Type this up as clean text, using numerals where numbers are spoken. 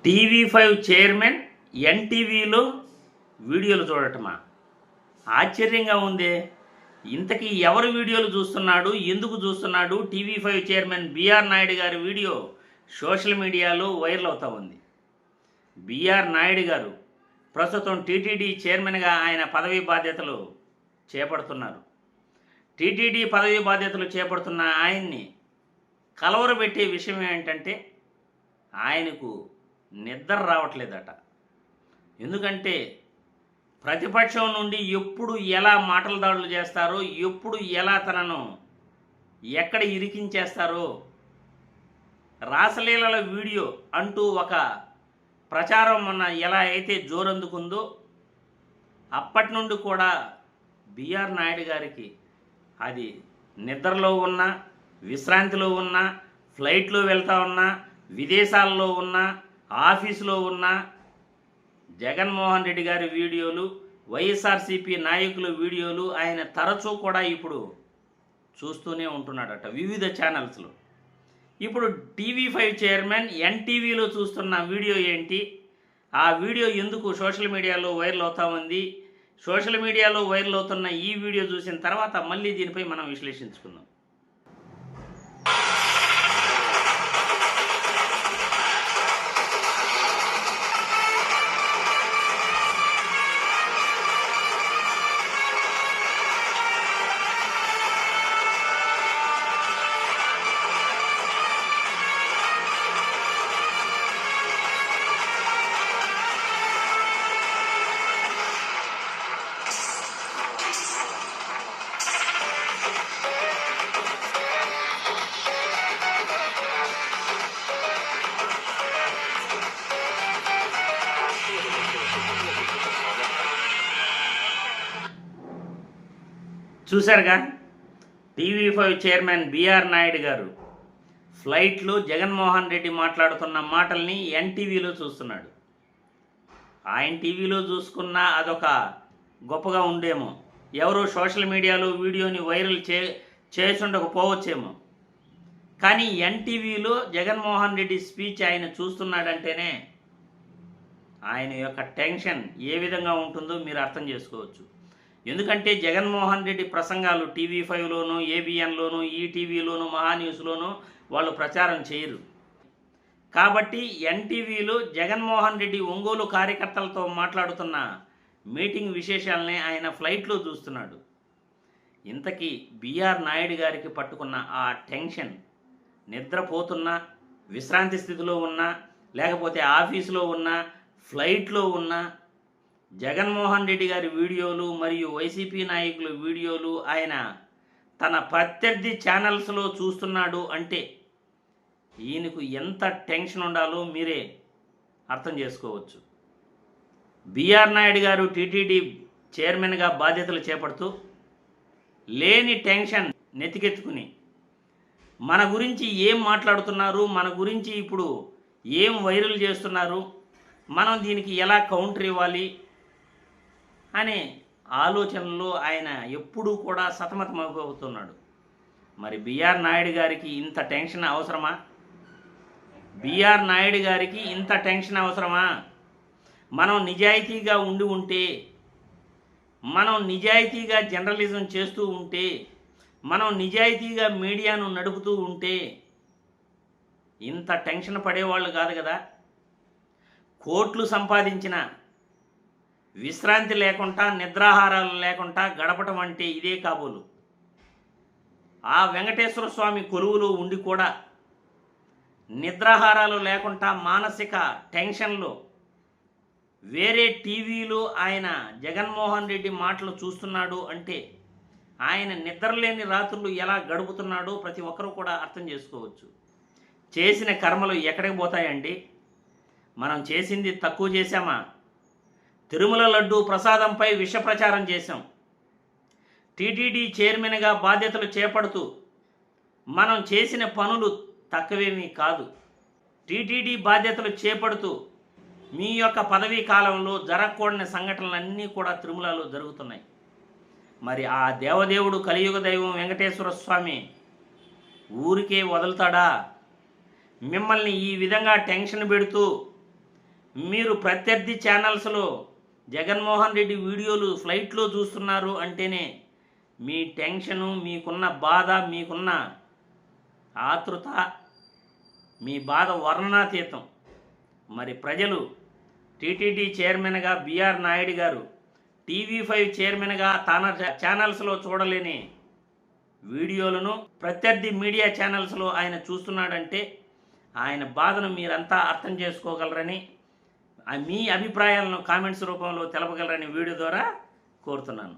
TV5 chairman ఎన్టీవీలో వీడియోలు చూడటమా? ఆశ్చర్యంగా ఉందే. ఇంతకీ ఎవరు వీడియోలు చూస్తున్నాడు, ఎందుకు చూస్తున్నాడు? టీవీ5 చైర్మన్ బిఆర్ నాయుడు గారి వీడియో సోషల్ మీడియాలో వైరల్ అవుతూ ఉంది. బిఆర్ నాయుడు గారు ప్రస్తుతం టీటీడీ చైర్మన్గా ఆయన పదవీ బాధ్యతలు చేపడుతున్నారు. టీటీడీ పదవీ బాధ్యతలు చేపడుతున్న ఆయన్ని కలవరబెట్టే విషయం ఏంటంటే ఆయనకు నిద్ర రావట్లేదట. ఎందుకంటే ప్రతిపక్షం నుండి ఎప్పుడు ఎలా మాటల దాడులు చేస్తారో, ఎప్పుడు ఎలా తనను ఎక్కడ ఇరికించేస్తారో, రాసలీలల వీడియో అంటూ ఒక ప్రచారం మొన్న ఎలా అయితే జోరందుకుందో అప్పటి నుండి కూడా బిఆర్ నాయుడు గారికి అది నిద్రలో ఉన్నా, విశ్రాంతిలో ఉన్నా, ఫ్లైట్లో వెళ్తా ఉన్నా, విదేశాల్లో ఉన్నా, ఆఫీసులో ఉన్నా జగన్మోహన్ రెడ్డి గారి వీడియోలు, వైఎస్ఆర్సీపీ నాయకుల వీడియోలు ఆయన తరచూ కూడా ఇప్పుడు చూస్తూనే ఉంటున్నాడట వివిధ ఛానల్స్లో. ఇప్పుడు టీవీ5 చైర్మన్ ఎన్టీవీలో చూస్తున్న వీడియో ఏంటి? ఆ వీడియో ఎందుకు సోషల్ మీడియాలో వైరల్ అవుతా ఉంది? సోషల్ మీడియాలో వైరల్ అవుతున్న ఈ వీడియో చూసిన తర్వాత మళ్ళీ దీనిపై మనం విశ్లేషించుకుందాం. చూశారుగా, టీవీ5 చైర్మన్ బిఆర్ నాయుడు గారు ఫ్లైట్లో జగన్మోహన్ రెడ్డి మాట్లాడుతున్న మాటల్ని ఎన్టీవీలో చూస్తున్నాడు. ఆయన టీవీలో చూసుకున్నా అదొక గొప్పగా ఉండేమో, ఎవరో సోషల్ మీడియాలో వీడియోని వైరల్ చేసుండకపోవచ్చేమో. కానీ ఎన్టీవీలో జగన్మోహన్ రెడ్డి స్పీచ్ ఆయన చూస్తున్నాడంటేనే ఆయన యొక్క టెన్షన్ ఏ విధంగా ఉంటుందో మీరు అర్థం చేసుకోవచ్చు. ఎందుకంటే జగన్మోహన్ రెడ్డి ప్రసంగాలు టీవీ5లోను, ఏబిఎన్లోను, ఈటీవీలోను, మహాన్యూస్లోను వాళ్ళు ప్రచారం చేయరు. కాబట్టి ఎన్టీవీలో జగన్మోహన్ రెడ్డి ఒంగోలు కార్యకర్తలతో మాట్లాడుతున్న మీటింగ్ విశేషాలనే ఆయన ఫ్లైట్లో చూస్తున్నాడు. ఇంతకీ బిఆర్ నాయుడు గారికి పట్టుకున్న ఆ టెన్షన్ నిద్రపోతున్నా, విశ్రాంతి స్థితిలో ఉన్నా, లేకపోతే ఆఫీసులో ఉన్నా, ఫ్లైట్లో ఉన్నా జగన్మోహన్ రెడ్డి గారి వీడియోలు మరియు వైసీపీ నాయకుల వీడియోలు ఆయన తన ప్రత్యర్థి ఛానల్స్లో చూస్తున్నాడు అంటే ఈయనకు ఎంత టెన్షన్ ఉండాలో మీరే అర్థం చేసుకోవచ్చు. బిఆర్ నాయుడు గారు టీటీడీ చైర్మన్గా బాధ్యతలు చేపడుతూ లేని టెన్షన్ నెత్తికెత్తుకుని మన గురించి ఏం మాట్లాడుతున్నారు, మన గురించి ఇప్పుడు ఏం వైరల్ చేస్తున్నారు, మనం దీనికి ఎలా కౌంటర్ ఇవ్వాలి అనే ఆలోచనలో ఆయన ఎప్పుడూ కూడా సతమతమవుతున్నాడు. మరి బిఆర్ నాయుడు గారికి ఇంత టెన్షన్ అవసరమా? బిఆర్ నాయుడు గారికి ఇంత టెన్షన్ అవసరమా? మనం నిజాయితీగా ఉంటే, మనం నిజాయితీగా జర్నలిజం చేస్తూ ఉంటే, మనం నిజాయితీగా మీడియాను నడుపుతూ ఉంటే ఇంత టెన్షన్ పడేవాళ్ళు కాదు కదా. కోట్లు సంపాదించిన విశ్రాంతి లేకుండా, నిద్రాహారాలు లేకుండా గడపటం అంటే ఇదే కాబోలు. ఆ వెంకటేశ్వర స్వామి కొలువులో ఉండి కూడా నిద్రాహారాలు లేకుండా మానసిక టెన్షన్లో వేరే టీవీలో ఆయన జగన్మోహన్ రెడ్డి మాటలు చూస్తున్నాడు అంటే ఆయన నిద్రలేని రాత్రులు ఎలా గడుపుతున్నాడో ప్రతి ఒక్కరూ కూడా అర్థం చేసుకోవచ్చు. చేసిన కర్మలు ఎక్కడికి పోతాయండి? మనం చేసింది తక్కువ చేశామా? తిరుమల లడ్డూ ప్రసాదంపై విష ప్రచారం చేశాం. టీటీడీ చైర్మన్గా బాధ్యతలు చేపడుతూ మనం చేసిన పనులు తక్కువేమీ కాదు. టీటీడీ బాధ్యతలు చేపడుతూ మీ యొక్క పదవీ కాలంలో జరగకూడని సంఘటనలన్నీ కూడా తిరుమలలో జరుగుతున్నాయి. మరి ఆ దేవదేవుడు, కలియుగ దైవం వెంకటేశ్వర స్వామి ఊరికే వదులుతాడా? మిమ్మల్ని ఈ విధంగా టెన్షన్ పెడుతూ మీరు ప్రత్యర్థి ఛానల్స్లో జగన్మోహన్ రెడ్డి వీడియోలు ఫ్లైట్లో చూస్తున్నారు అంటేనే మీ టెన్షను, మీకున్న బాధ, మీకున్న ఆతృత, మీ బాధ వర్ణనాతీతం. మరి ప్రజలు టీటీడీ చైర్మన్గా బిఆర్ నాయుడు గారు TV5 చైర్మన్గా తన ఛానల్స్లో చూడలేని వీడియోలను ప్రత్యర్థి మీడియా ఛానల్స్లో ఆయన చూస్తున్నాడంటే ఆయన బాధను మీరంతా అర్థం చేసుకోగలరని, మీ అభిప్రాయాలను కామెంట్స్ రూపంలో తెలపగలరని వీడియో ద్వారా కోరుతున్నాను.